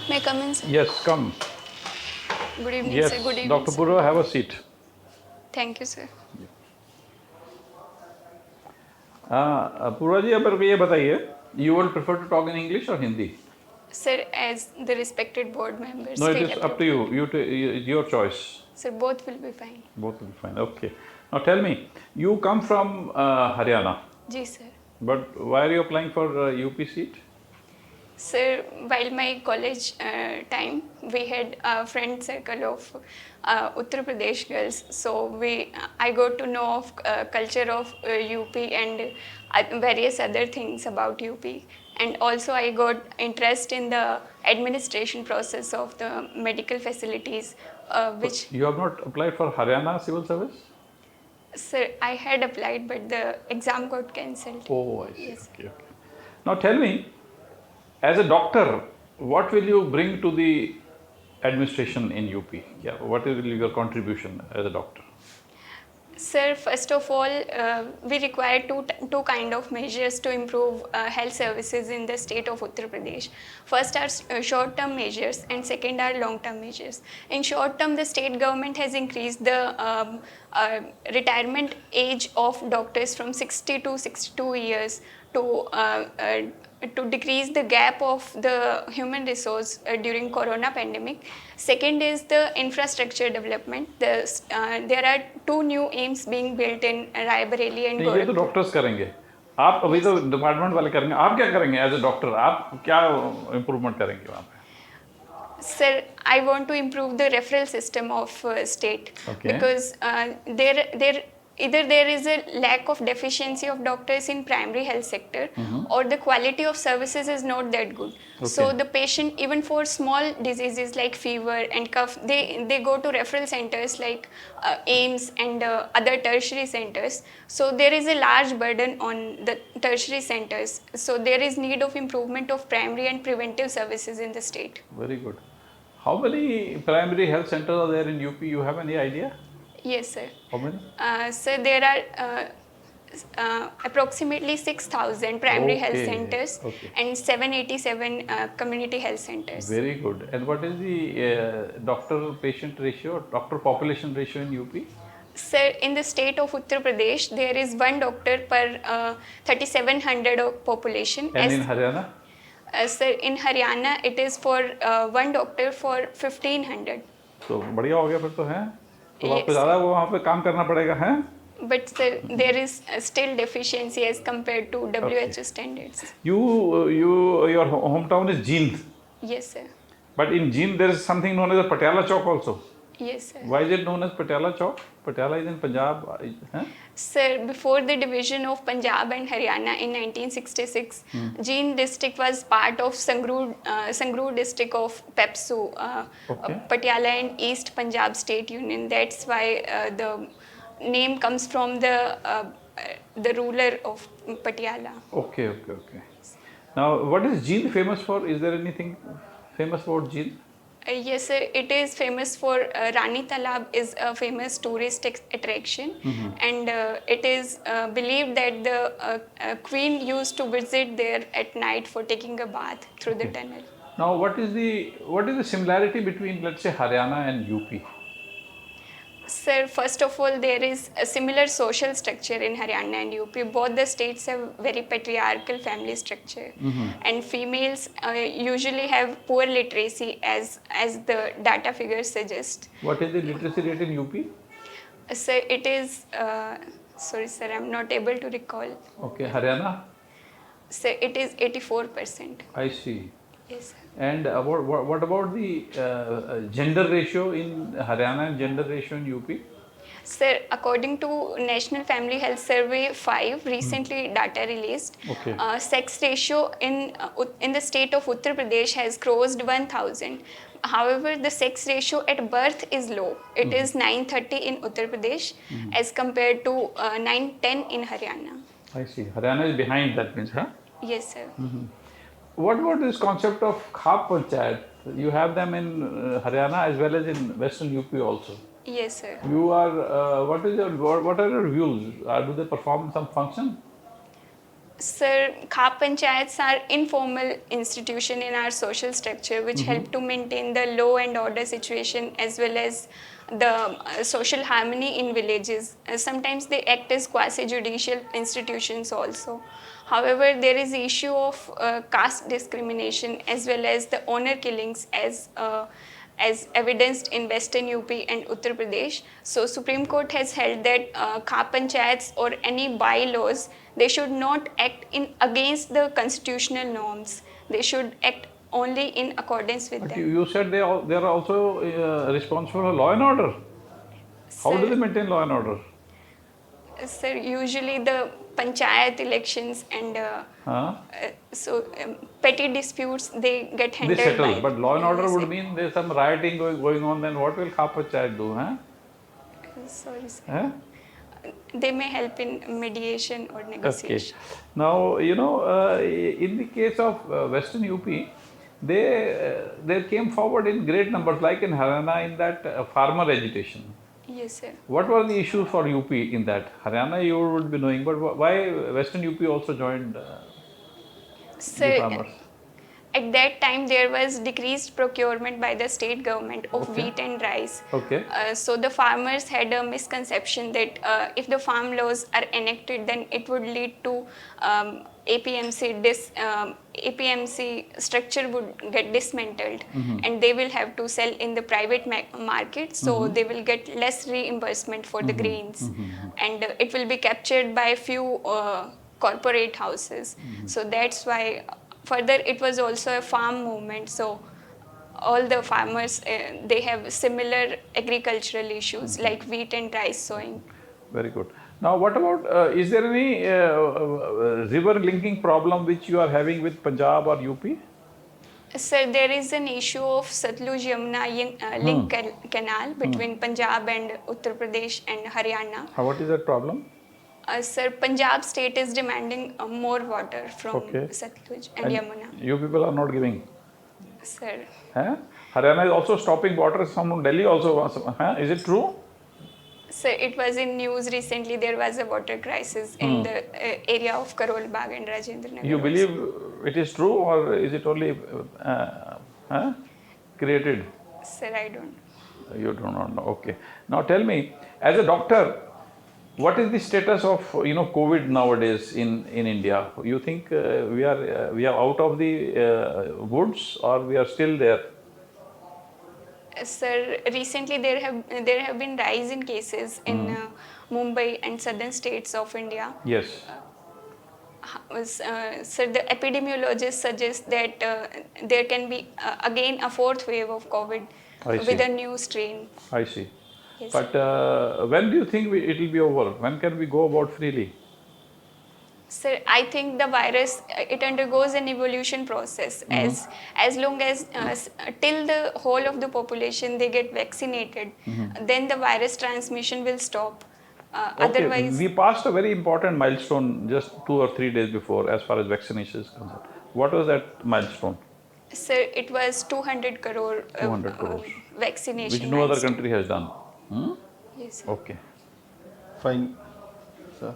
May I come in, sir? Yes, come. Good evening, Yes, sir. Good evening, Dr. sir. Poorva, have a seat. Thank you, sir. पूर्वा जी, अब ये बताइए, you would prefer to talk in English or Hindi? Sir, as the respected board members No, it feel is up to you. It's your choice. Sir, both will be fine. Both will be fine. Okay. Now tell me, you come from Haryana, Ji, sir. but why are you applying for UP seat? Sir, while my college time, we had a friend circle of Uttar Pradesh girls. So I got to know of culture of UP and various other things about UP. And also I got interest in the administration process of the medical facilities, which... You have not applied for Haryana Civil Service? Sir, I had applied, but the exam got cancelled. Oh, I see. Yes. Okay. Now tell me, as a doctor, what will you bring to the administration in UP? Yeah, what will be your contribution as a doctor? Sir, first of all, we require two kind of measures to improve health services in the state of Uttar Pradesh. First are short-term measures and second are long-term measures. In short-term, the state government has increased the retirement age of doctors from 60 to 62 years to decrease the gap of the human resource during corona pandemic. Second is the infrastructure development. There are two new aims being built in Raebareli and ये तो doctors करेंगे, आप अभी तो department वाले करेंगे, आप क्या करेंगे एज ए डॉक्टर, आप क्या इम्प्रूवमेंट करेंगे वहाँ पे? Sir, I want to improve the referral system of state. Okay. Because either there is a lack of deficiency of doctors in primary health sector, or the quality of services is not that good. Okay. So the patient, even for small diseases like fever and cough, they go to referral centers like AIMS and other tertiary centers. So there is a large burden on the tertiary centers. So there is need of improvement of primary and preventive services in the state. Very good. How many primary health centers are there in UP? You have any idea? Yes, sir. How many? So there are approximately 6,000 primary health centers and 787 community health centers. Very good. And what is the doctor-patient ratio, doctor-population ratio in UP? Sir, in the state of Uttar Pradesh, there is one doctor per 3,700 of population. And in Haryana? Sir, in Haryana, it is for one doctor for 1,500. तो बढ़िया हो गया फिर तो है, तो आपको ज़्यादा वो वहाँ पे काम करना पड़ेगा है? But sir, there is still deficiency as compared to WHO standards. Your hometown is Jind. Yes, sir. But in Jind there is something known as a Patiala Chowk also. Yes, sir. Why is it known as Patiala Chowk? Patiala is in Punjab. Huh? Sir, before the division of Punjab and Haryana in 1966, Jind district was part of Sangrur district of PEPSU, Patiala and East Punjab State Union. That's why the name comes from the ruler of Patiala. Okay. Now, what is Jind famous for? Is there anything famous about Jind? Yes, sir. It is famous for Rani Talab is a famous tourist attraction, and it is believed that the queen used to visit there at night for taking a bath through the tunnel. Now, what is the similarity between, let's say, Haryana and UP? Sir, first of all, there is a similar social structure in Haryana and UP. Both the states have very patriarchal family structure, and females usually have poor literacy, as the data figures suggest. What is the literacy rate in UP? Sir, it is sorry, sir, I'm not able to recall. Okay, Haryana? Sir, it is 84%. I see. Yes, sir. And what about the gender ratio in Haryana and gender ratio in UP? Sir, according to National Family Health Survey 5, recently data released, sex ratio in the state of Uttar Pradesh has crossed 1,000. However, the sex ratio at birth is low. It is 930 in Uttar Pradesh as compared to 910 in Haryana. I see. Haryana is behind, that means, huh? Yes, sir. What about this concept of Khap Panchayat? You have them in Haryana as well as in Western UP also. Yes, sir. You are, what are your views? Do they perform some function? Sir, Khap panchayats are informal institution in our social structure which help to maintain the law and order situation as well as the social harmony in villages. Sometimes they act as quasi-judicial institutions also. However, there is the issue of caste discrimination as well as the honor killings as evidenced in Western UP and Uttar Pradesh. So Supreme Court has held that Khap panchayats or any bylaws, they should not act in against the constitutional norms. They should act only in accordance with But them. you said they are also responsible for law and order. How do they maintain law and order? Sir, usually the panchayat elections and Huh? petty disputes they get They handled settle, by. but law and order Yes, would sir. mean there's some rioting going on. Then what will Khap panchayat do? Huh? Sorry, sir. Huh? They may help in mediation or Okay. negotiation. Now, in the case of Western UP, they came forward in great numbers, like in Haryana, in that farmer agitation. Yes, sir. What were the issues for UP in that? Haryana you would be knowing, but why Western UP also joined the Sir, farmers? at that time there was decreased procurement by the state government of Okay. wheat and rice. Okay. So the farmers had a misconception that if the farm laws are enacted, then it would lead to APMC structure would get dismantled, and they will have to sell in the private market. So they will get less reimbursement for the grains, and it will be captured by few corporate houses. So that's why. Further, it was also a farm movement. So all the farmers they have similar agricultural issues like wheat and rice sowing. Very good. Now, what about, is there any river linking problem which you are having with Punjab or UP? Sir, there is an issue of Satluj Yamuna link canal between Punjab and Uttar Pradesh and Haryana. What is that problem? Sir, Punjab state is demanding more water from Okay. Satluj and Yamuna. You people are not giving. Sir, Huh? Haryana is also stopping water from Delhi also. Huh? Is it true? sir, it was in news recently. There was a water crisis in the area of Karol Bagh and Rajendra Nagar. You believe it is true, or is it only created? Sir, I don't. You do not know. Okay. Now tell me, as a doctor, what is the status of COVID nowadays in India? You think we are out of the woods, or we are still there? Sir, recently there have been rise in cases in Mumbai and southern states of India. Yes. Sir, the epidemiologists suggest that there can be again a fourth wave of COVID I with see. a new strain. I see. Yes. But when do you think it will be over? When can we go about freely? Sir, I think the virus it undergoes an evolution process as long as till the whole of the population they get vaccinated, then the virus transmission will stop. Okay, Otherwise, we passed a very important milestone just 2 or 3 days before as far as vaccination is concerned. What was that milestone? sir, it was 200 crore 200 crores. vaccination. Which no other milestone. country has done. Yes, sir. Okay. Fine, sir.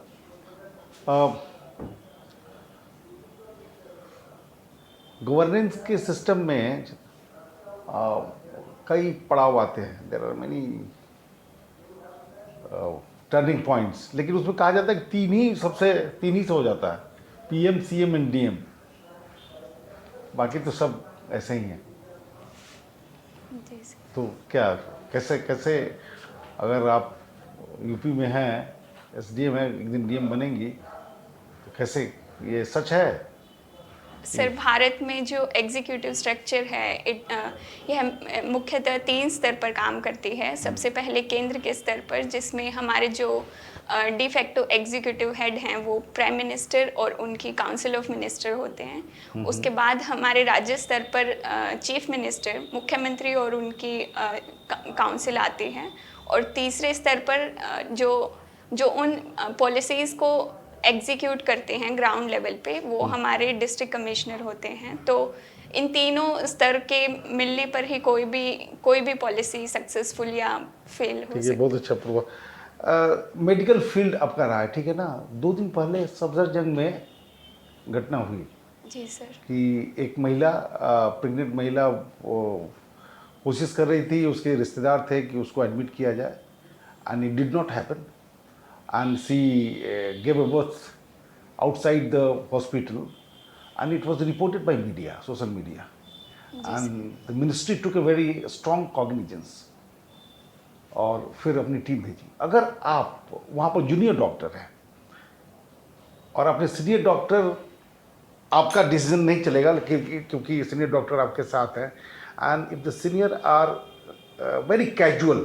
Governance के system में कई पड़ाव आते हैं. There are many turning points, लेकिन उसमें कहा जाता है कि तीन ही से हो जाता है, पीएम सीएम एंड डीएम. बाकी तो सब ऐसे ही हैं. जी, सर. तो क्या कैसे अगर आप यूपी में हैं, एसडीएम है, एक दिन डीएम बनेंगी, तो कैसे ये सच है? सर, भारत में जो एग्जीक्यूटिव स्ट्रक्चर है यह मुख्यतः 3 स्तर पर काम करती है. सबसे पहले केंद्र के स्तर पर, जिसमें हमारे जो डिफेक्टो एग्जीक्यूटिव हेड हैं वो प्राइम मिनिस्टर और उनकी काउंसिल ऑफ मिनिस्टर होते हैं. उसके बाद हमारे राज्य स्तर पर चीफ मिनिस्टर, मुख्यमंत्री और उनकी काउंसिल आती है. और तीसरे स्तर पर जो उन पॉलिसीज़ को एग्जीक्यूट करते हैं ग्राउंड लेवल पे, वो हमारे डिस्ट्रिक्ट कमिश्नर होते हैं. तो इन तीनों स्तर के मिलने पर ही कोई भी पॉलिसी सक्सेसफुल या फेल हो ठीक है, सकती बहुत अच्छा पूर्वा. मेडिकल फील्ड आपका रहा है, ठीक है ना. 2 दिन पहले सफदरजंग में घटना हुई जी सर। कि एक महिला, प्रेग्नेंट महिला, वो कोशिश कर रही थी, उसके रिश्तेदार थे कि उसको एडमिट किया जाए, and it did not happen, and she gave a birth outside the hospital, and it was reported by media, social media, जी sir. and the ministry took a very strong cognizance और फिर अपनी team भेजी। अगर आप वहाँ पर junior doctor हैं और अपने सीनियर डॉक्टर, आपका डिसीजन नहीं चलेगा क्योंकि सीनियर डॉक्टर आपके साथ हैं, and if the senior are very casual,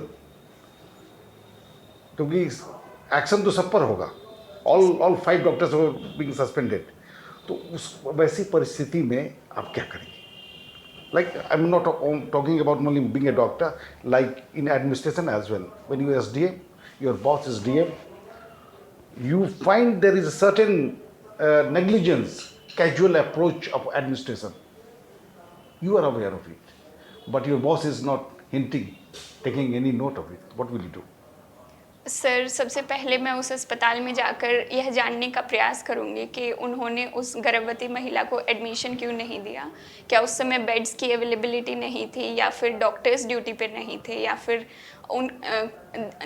क्योंकि एक्शन तो सब पर होगा, ऑल 5 डॉक्टर्स बीइंग सस्पेंडेड, तो उस वैसी परिस्थिति में आप क्या करेंगे? Like, I'm not talking about only being a doctor, like in administration as well. When you are SDM, your boss is DM, you find there is a certain negligence, casual approach of administration. You are aware of it, but your boss is not hinting, taking any note of it. What will you do? Sir, सबसे पहले मैं उस अस्पताल में जाकर यह जानने का प्रयास करूँगी कि उन्होंने उस गर्भवती महिला को एडमिशन क्यों नहीं दिया। क्या उस समय बेड्स की अवेलेबिलिटी नहीं थी, या फिर डॉक्टर्स ड्यूटी पर नहीं थे, या फिर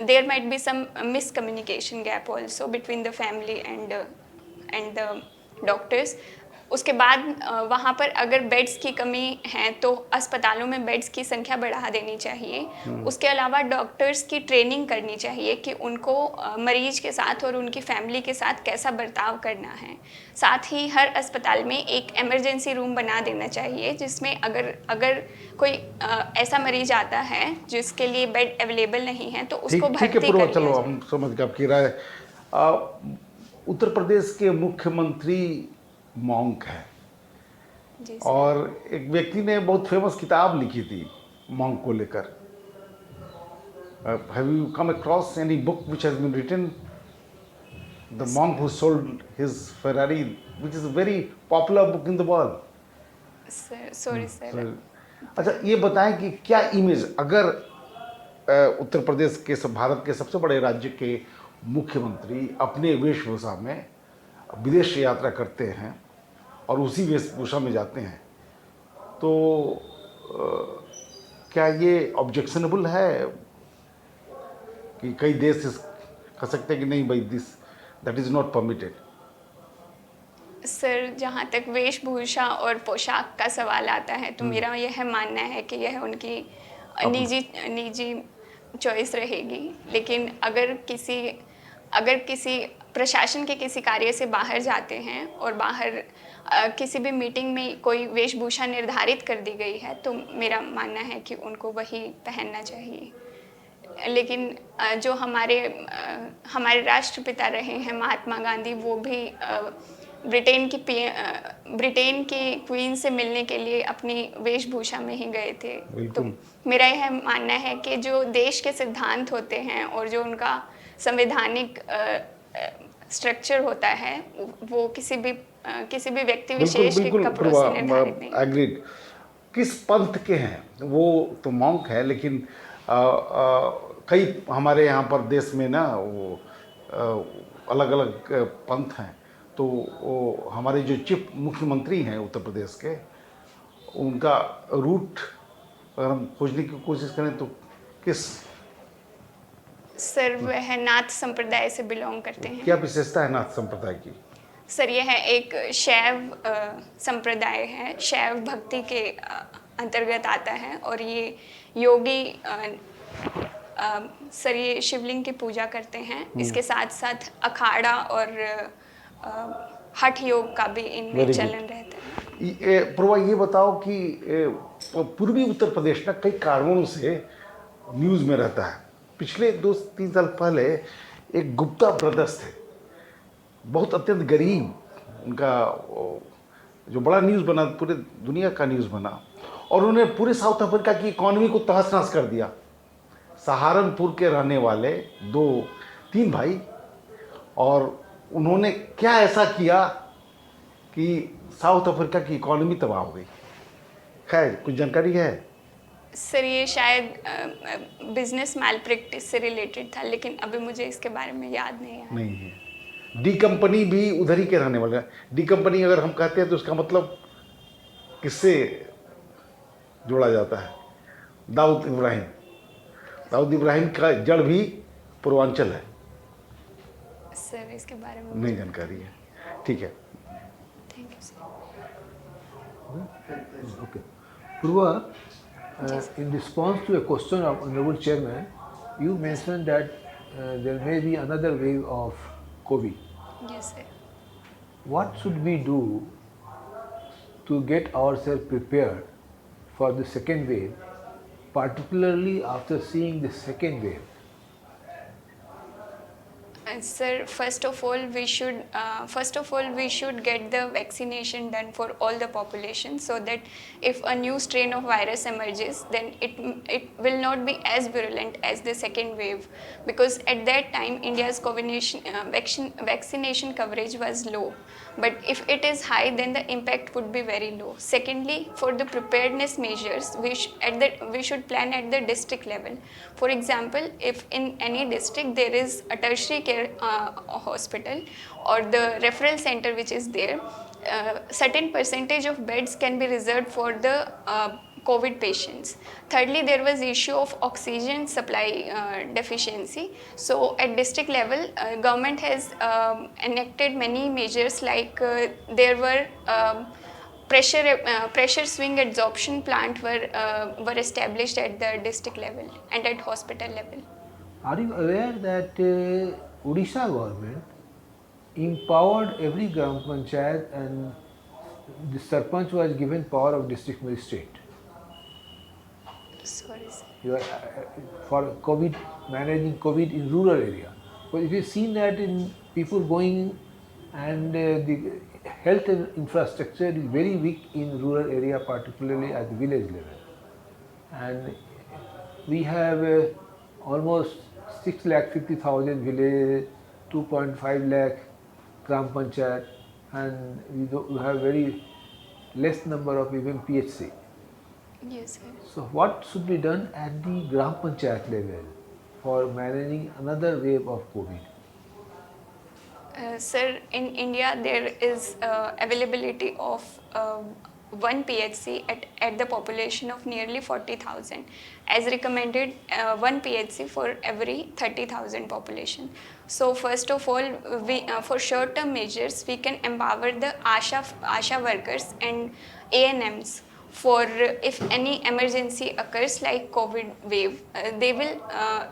there might be some miscommunication gap also between the family and the doctors. उसके बाद वहाँ पर अगर बेड्स की कमी है तो अस्पतालों में बेड्स की संख्या बढ़ा देनी चाहिए। उसके अलावा डॉक्टर्स की ट्रेनिंग करनी चाहिए कि उनको मरीज के साथ और उनकी फैमिली के साथ कैसा बर्ताव करना है। साथ ही हर अस्पताल में एक इमरजेंसी रूम बना देना चाहिए, जिसमें अगर कोई ऐसा मरीज आता है जिसके लिए बेड अवेलेबल नहीं है तो उसको ठीक है भर्ती पूर्वा, कर चलो दिया हम समझ गए आपकी राय। उत्तर प्रदेश के मुख्यमंत्री मॉन्क है, जी सर। और एक व्यक्ति ने बहुत फेमस किताब लिखी थी मॉन्क को लेकर। Have you come across any book which has been written, the monk who sold his Ferrari, which is a very popular book in the world? Sir sorry sir. अच्छा, ये बताएं कि क्या इमेज, अगर उत्तर प्रदेश के भारत के सबसे बड़े राज्य के मुख्यमंत्री अपने वेशभूषा में विदेश यात्रा करते हैं और उसी वेशभूषा में जाते हैं, तो क्या ये ऑब्जेक्शनेबल है कि कई देश कह सकते हैं कि नहीं भाई, this that is not permitted? Sir, जहाँ तक वेशभूषा और पोशाक का सवाल आता है तो मेरा यह मानना है कि यह उनकी निजी चॉइस रहेगी। लेकिन अगर किसी प्रशासन के किसी कार्य से बाहर जाते हैं और बाहर किसी भी मीटिंग में कोई वेशभूषा निर्धारित कर दी गई है तो मेरा मानना है कि उनको वही पहनना चाहिए। लेकिन जो हमारे राष्ट्रपिता रहे हैं महात्मा गांधी, वो भी ब्रिटेन की क्वीन से मिलने के लिए अपनी वेशभूषा में ही गए थे। तो मेरा यह मानना है कि जो देश के सिद्धांत होते हैं और जो उनका संवैधानिक स्ट्रक्चर होता है, वो किसी भी व्यक्ति विशेष के कपड़ों से निर्धारित नहीं। एग्रीड। किस पंथ के हैं वो? तो मॉन्क है, लेकिन कई हमारे यहाँ पर देश में ना वो अलग अलग पंथ हैं, तो वो हमारे जो चीफ मुख्यमंत्री हैं उत्तर प्रदेश के, उनका रूट अगर हम खोजने की कोशिश करें तो किस? सर, वह नाथ संप्रदाय से बिलोंग करते हैं। क्या विशेषता है नाथ संप्रदाय की? सर, यह एक शैव संप्रदाय है, शैव भक्ति के अंतर्गत आता है, और ये योगी सर ये शिवलिंग की पूजा करते हैं। इसके साथ साथ अखाड़ा और हठ योग का भी इनमें चलन रहता है। पूर्वा, ये बताओ कि पूर्वी उत्तर प्रदेश ना कई कारणों से न्यूज़ में रहता है। पिछले 2-3 साल पहले एक गुप्ता ब्रदर्स थे, बहुत अत्यंत गरीब, उनका जो बड़ा न्यूज़ बना, पूरे दुनिया का न्यूज़ बना, और उन्होंने पूरे साउथ अफ्रीका की इकॉनमी को तहस नहस कर दिया। सहारनपुर के रहने वाले 2-3 भाई, और उन्होंने क्या ऐसा किया कि साउथ अफ्रीका की इकॉनमी तबाह हो गई? खैर, कुछ जानकारी है? सर, ये शायद बिजनेस मैल प्रैक्टिस से रिलेटेड था, लेकिन अभी मुझे इसके बारे में याद नहीं है। डी कंपनी भी उधर ही के रहने वाले हैं। डी कंपनी अगर हम कहते हैं तो उसका मतलब किससे जोड़ा जाता है? दाऊद इब्राहिम। दाऊद इब्राहिम का जड़ भी पूर्वांचल है। सर इसके बारे में नहीं जानकारी है, ठीक है। Thank you sir. Okay. Purva, Yes. in response to a question of Honorable Chairman, you mentioned that there may be another wave of COVID. Yes sir. What should we do to get ourselves prepared for the second wave, particularly after seeing the second wave? Sir, first of all, we should get the vaccination done for all the population, so that if a new strain of virus emerges, then it will not be as virulent as the second wave, because at that time India's vaccination coverage was low. But if it is high, then the impact would be very low. Secondly, for the preparedness measures, we should plan at the district level. For example, if in any district there is a tertiary care hospital or the referral center which is there, certain percentage of beds can be reserved for the COVID patients. Thirdly, there was issue of oxygen supply deficiency. So at district level, government has enacted many measures, like there were pressure swing adsorption plant were established at the district level and at hospital level. Are you aware that Odisha government empowered every Gram Panchayat and the Sarpanch was given power of district magistrate? Sorry, sir. You are, for COVID, managing COVID in rural area. But if you seen that in people going and the health infrastructure is very weak in rural area, particularly at the village level. And we have almost 6,50,000 villages, 2.5 lakh Gram Panchayat, and we have very less number of even PHC. Yes, sir. So what should be done at the Gram Panchayat level for managing another wave of COVID? Sir, in India there is availability of one PHC at the population of nearly 40,000. As recommended, one PHC for every 30,000 population. So first of all, we for short-term measures, we can empower the ASHA workers and ANMs for if any emergency occurs like COVID wave. They will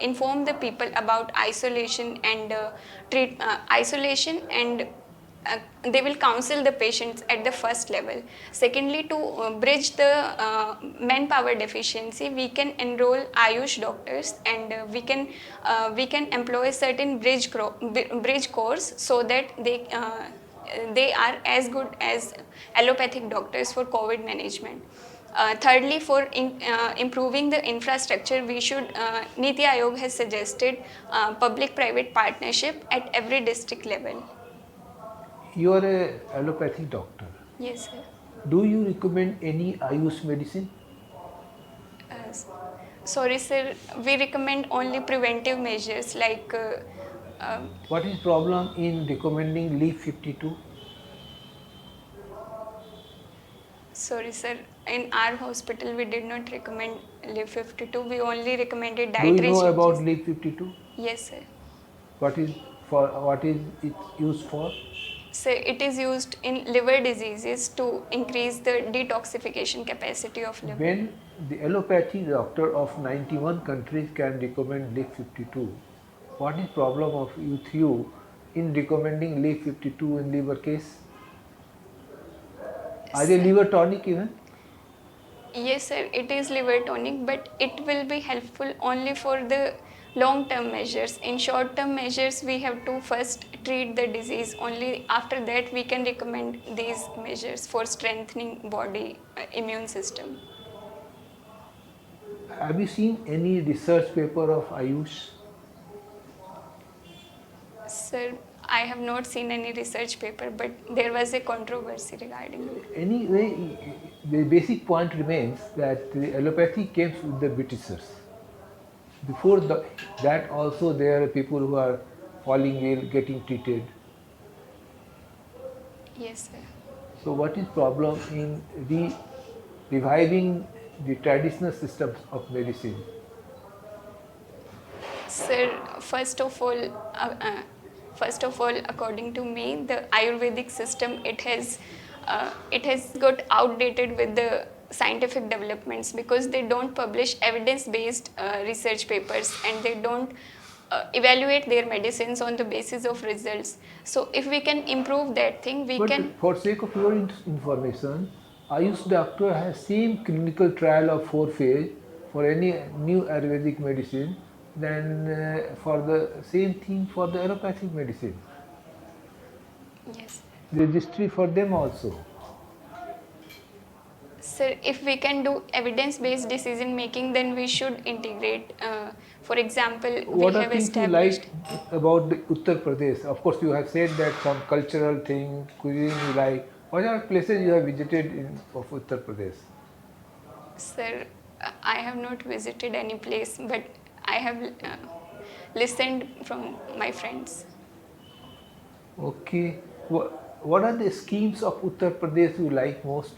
inform the people about isolation and isolation, and they will counsel the patients at the first level. Secondly, to bridge the manpower deficiency, we can enroll Ayush doctors, and we can employ certain bridge course, so that they are as good as allopathic doctors for COVID management. Thirdly, for improving the infrastructure, we should, Niti Aayog has suggested public-private partnership at every district level. You are a allopathic doctor. Yes, sir. Do you recommend any Ayush medicine? Uh, Sorry, sir. We recommend only preventive measures like. What is problem in recommending leaf 52? Sorry, sir. In our hospital, we did not recommend Leaf 52. We only recommended Do you dietary know changes. about leaf 52? Yes, sir. What is it used for? So it is used in liver diseases to increase the detoxification capacity of liver. When the allopathy doctor of 91 countries can recommend leaf 52, what is problem of with you in recommending leaf 52 in liver case? Are they liver tonic even? Yes, sir. It is liver tonic, but it will be helpful only for the long-term measures. In short-term measures, we have to first treat the disease. Only after that, we can recommend these measures for strengthening body immune system. Have you seen any research paper of Ayush? Sir, I have not seen any research paper, but there was a controversy regarding it. Anyway, the basic point remains that the allopathy came with the Britishers. Before that also there are people who are falling ill, getting treated. Yes, sir. So what is problem in reviving the traditional systems of medicine? Sir, first of all, according to me, the Ayurvedic system it has got outdated with the scientific developments because they don't publish evidence-based research papers and they don't evaluate their medicines on the basis of results. So, if we can improve that thing, we But can. for sake of your information, Ayush doctor has same clinical trial of 4 phase for any new Ayurvedic medicine than for the same thing for the allopathic medicine. Yes. Registry for them also. Sir, if we can do evidence-based decision making, then we should integrate. For example, we What are have things you like established. about the Uttar Pradesh? Of course, you have said that some cultural thing, cuisine you like. What are places you have visited in of Uttar Pradesh? Sir, I have not visited any place, but I have listened from my friends. Okay. What are the schemes of Uttar Pradesh you like most?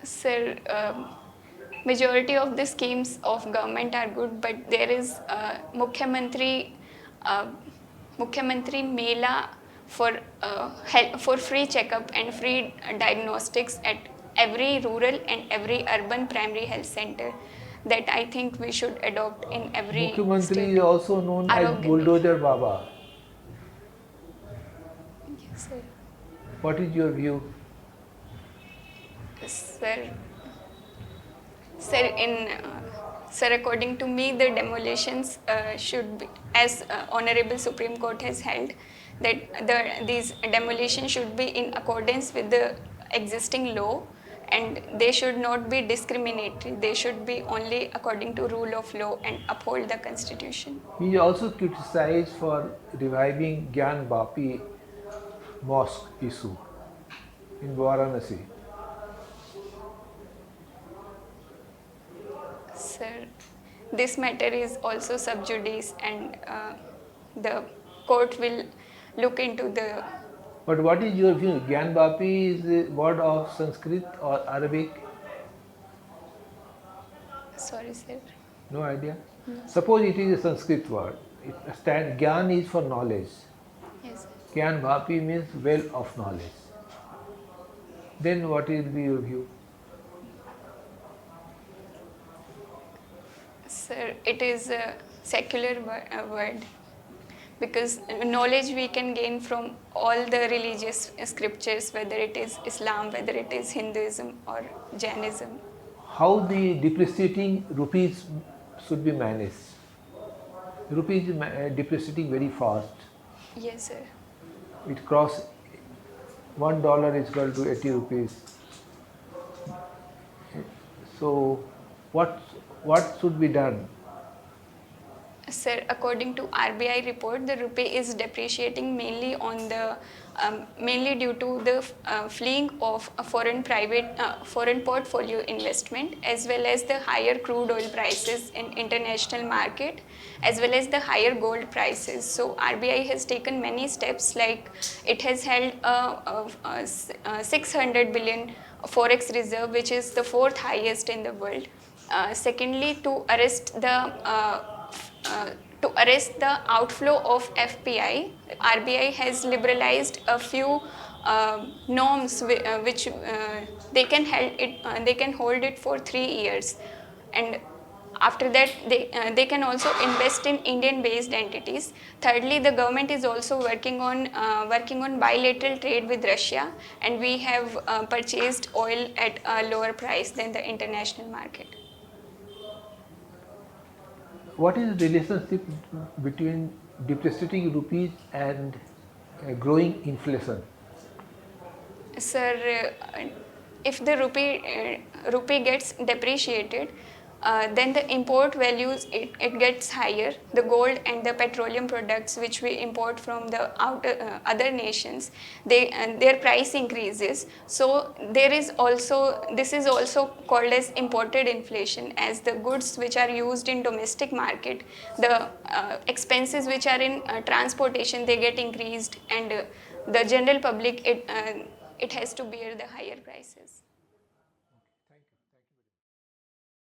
Sir, majority of the schemes of government are good, but there is uh, Mukhyamantri Mela for free checkup and free diagnostics at every rural and every urban primary health center. That I think we should adopt in every Mukhyamantri is state. also known as Arogya Mela. Bulldozer Baba. Yes, sir. What is your view? Sir, Sir, according to me, the demolitions should be, as Honorable Supreme Court has held, that these demolitions should be in accordance with the existing law, and they should not be discriminatory. They should be only according to rule of law and uphold the constitution. He is also criticized for reviving Gyan Bapi mosque issue in Varanasi. Sir, this matter is also sub judice, and the court will look into the. But what is your view? Gyan Bapi is a word of Sanskrit or Arabic? Sorry, sir. No idea. Suppose it is a Sanskrit word. Gyan is for knowledge. Yes. Gyan Bhapi means well of knowledge. Then what will be your view? Sir, it is a secular word because knowledge we can gain from all the religious scriptures, whether it is Islam, whether it is Hinduism or Jainism. How the depreciating rupees should be managed? Rupees is depreciating very fast. Yes, sir. It cross $1 is equal to 80 rupees. So what should be done? Sir, according to RBI report, the rupee is depreciating mainly due to the fleeing of a foreign portfolio investment, as well as the higher crude oil prices in international market, as well as the higher gold prices. So RBI has taken many steps, like it has held a 600 billion forex reserve, which is the fourth highest in the world. Secondly, to arrest the outflow of FPI, RBI has liberalized a few norms which they can hold it for 3 years, and after that they can also invest in Indian-based entities. Thirdly, the government is also working on bilateral trade with Russia, and we have purchased oil at a lower price than the international market. What is the relationship between depreciating rupees and growing inflation? Sir, if the rupee gets depreciated, then the import values it gets higher. The gold and the petroleum products which we import from the other nations, their price increases. So this is also called as imported inflation, as the goods which are used in domestic market, the expenses which are in transportation, they get increased, and the general public, it has to bear the higher prices.